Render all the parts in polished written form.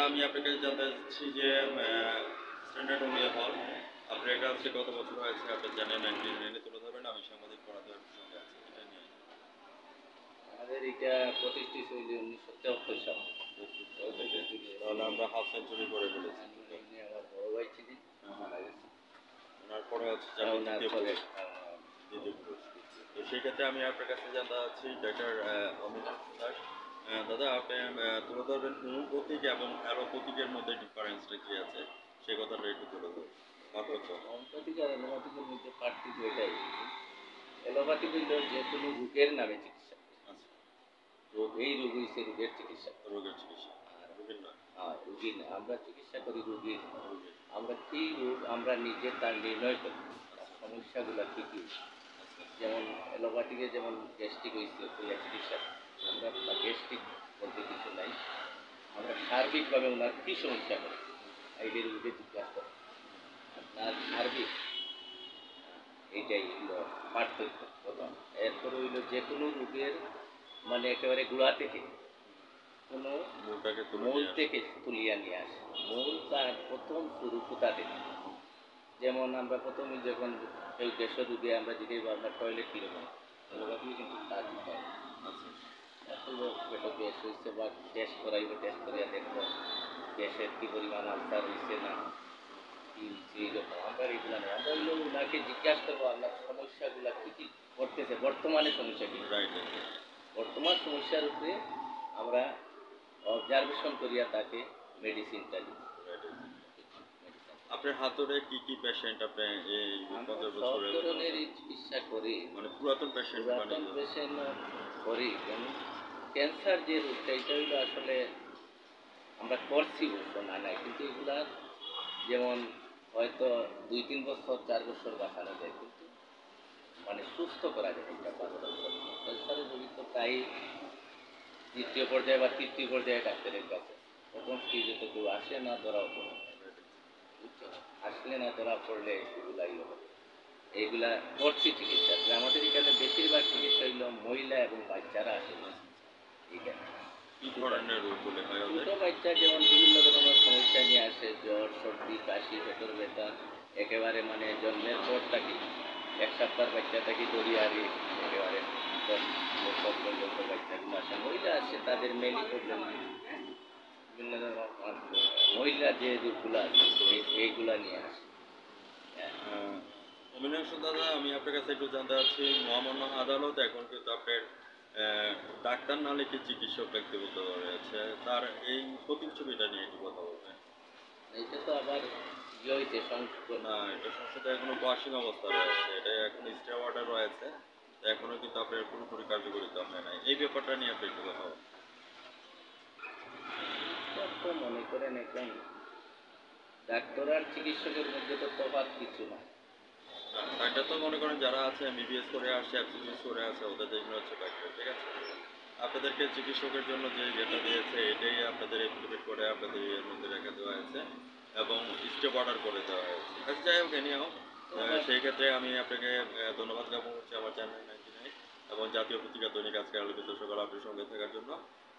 আমি আপনাকে জানতে চাচ্ছি যে স্ট্যান্ডার্ড ওমিয়া হল আপনার এটা হচ্ছে কত বছর হয়েছে আপনি জানেন 1999 তুলে ধরবেন আমি সাংবাদিক পড়াতে সঙ্গে আছি এটা নিয়ে আমাদের এটা প্রতিষ্ঠিত হইল 1973 সালে। তাহলে আমরা হাফ সেঞ্চুরি করে ফেলেছি। আমার বড় ভাই ছিলেন, মারা গেছে। ওনার পরে হচ্ছে দ্বিতীয় পুরুষ। তো সেই ক্ষেত্রে আমি আপনার কাছে জানতে চাচ্ছি ডাক্তার অমিতাভ দাস দাদা আপনি তুলে ধরবেন মূল প্রতীক এবং অ্যারো প্রতীকের মধ্যে ডিফারেন্সটা কি আছে সেই কথাটা একটু তুলে ধরুন। হোমিওপ্যাথিক আর অ্যালোপ্যাথিকের মধ্যে পার্থক্য এটাই, অ্যালোপ্যাথি বলল যে কোনো রোগের নামে চিকিৎসা, রোগ এই রোগ হয়েছে রোগের চিকিৎসা, আর রোগীর না, আমরা চিকিৎসা করি রোগীর। আমরা কি রোগ আমরা নিজে তার নির্ণয় করি, তার সমস্যাগুলো কী কী। যেমন অ্যালোপ্যাথিকে যেমন গ্যাস্ট্রিক হয়েছে ওই চিকিৎসা, আমরা গ্যাস্ট্রিক বলতে কিছু নাই, আমরা সার্বিকভাবে ওনার কী সমস্যা করি এইদের রোগীকে জিজ্ঞাসা করি, আপনার সার্বিক এইটাই হইল পার্থক্য প্রধান। এরপরে হইল যে কোনো রোগের মানে একেবারে গোড়া থেকে কোনো মূল থেকে তুলিয়া নিয়ে আসে, মূল তার প্রথম শুরু কোথা থেকে। যেমন আমরা প্রথমে যখন কেউ গ্যাসের রোগে আমরা যদি আপনার টয়লেট কীরকম ওগুলো কিন্তু কাজ হয়, পেটে গ্যাস হয়েছে বা টেস্ট করাইবে, টেস্ট করিয়া দেখবো গ্যাসের কী পরিমাণ আলসার হয়েছে না কী হচ্ছে এইরকম। আমরা এগুলো নেই, আমরা হইলেও ওনাকে জিজ্ঞাসা করবো আপনার সমস্যাগুলো কী কী করতেছে, বর্তমানে সমস্যা কী, বর্তমান সমস্যার উপরে আমরা অবজারভেশন করিয়া তাকে মেডিসিনটা দিই। আপনার হাতুড়ে কি কি পেশেন্ট আপনি এই সব ধরনের চিকিৎসা করি, মানে পুরাতন পেশেন্ট করি। যেমন ক্যান্সার যে রোগটা এটা হইলো আসলে আমরা করছি বলতো না নাই, কিন্তু এগুলা যেমন হয়তো 2-3 বছর 4 বছর বাঁচানো যায়, কিন্তু মানে সুস্থ করা যায় এটা 5 বছর। ক্যান্সারের রোগী তো তাই দ্বিতীয় পর্যায়ে বা তৃতীয় পর্যায়ে ডাক্তারের কাছে, প্রথম স্টেজে তো কেউ আসে না, ধরাও পড়ে, আসলে না ধরা পড়লে এগুলাই হবে। এইগুলা করছি চিকিৎসা। আমাদের এখানে বেশিরভাগ চিকিৎসা হইল মহিলা এবং বাচ্চারা আসে এখানে। ছোটো বাচ্চা যেমন বিভিন্ন ধরনের সমস্যা নিয়ে আসে, জ্বর, সর্দি, কাশি, পেটের ব্যথা, একেবারে মানে জন্মের পর থাকি 1 সপ্তাহ বাচ্চা থাকি দরিয়ারে একেবারে 10 বছর পর্যন্ত বাচ্চাগুলো আসে, মহিলা আসে তাদের মেলি প্রবলেম, বিভিন্ন ধরনের মহিলা যে রোগগুলো আছে এইগুলা নিয়ে আসে। অমিনাংশ দাদা আমি আপনার কাছে একটু জানতে চাচ্ছি মহামান্য আদালত এখন কিন্তু আপনার ডাক্তার না লিখে চিকিৎসক ব্যক্তিগত রয়েছে, তার এই প্রতিচ্ছবিটা নিয়ে একটু কথা বলবেন। এটা তো আবার ইয়ে হইতে না, এটা সংসদে এখনো পাসিং অবস্থা রয়েছে, এটা এখন স্টে অর্ডার রয়েছে, এখনো কিন্তু আপনার পুরোপুরি কার্যকরিতা হয় নাই, এই ব্যাপারটা নিয়ে আপনি একটু কথা বলবেন। তো মনে করেন এখন ডাক্তার আর চিকিৎসকের মধ্যে তো তফাৎ কিছু না। ডাক্তার তো মনে করেন যারা আছে এমবিবিএস করে আসছে, এফসিবিএস করে আছে, ওদের জন্য হচ্ছে ডাক্তার, ঠিক আছে। আপনাদেরকে চিকিৎসকের জন্য যে ইয়েটা দিয়েছে এটাই আপনাদের এফিডেভিট করে আপনাদের এর মধ্যে রেখে দেওয়া হয়েছে এবং স্টেপ অর্ডার করে দেওয়া হয়েছে। আচ্ছা যাই হোক এনিও সেই ক্ষেত্রে আমি আপনাকে ধন্যবাদ জ্ঞাপন করছি আমার চ্যানেল 99 এবং জাতীয় পত্রিকা দৈনিক আজকে আলোকিত সকাল আপনার সঙ্গে থাকার জন্য।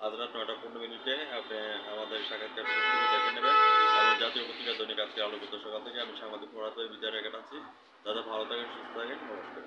আজ রাত 9:15 আপনি আমাদের সাক্ষাৎকার দেখে নেবেন এবং জাতীয় পত্রিকা দৈনিক আজকে আলোকিত সকাল থেকে আমি সাংবাদিক পড়াতে বিদায় রেখে আছি। দাদা ভালো থাকেন, সুস্থ থাকেন, নমস্কার।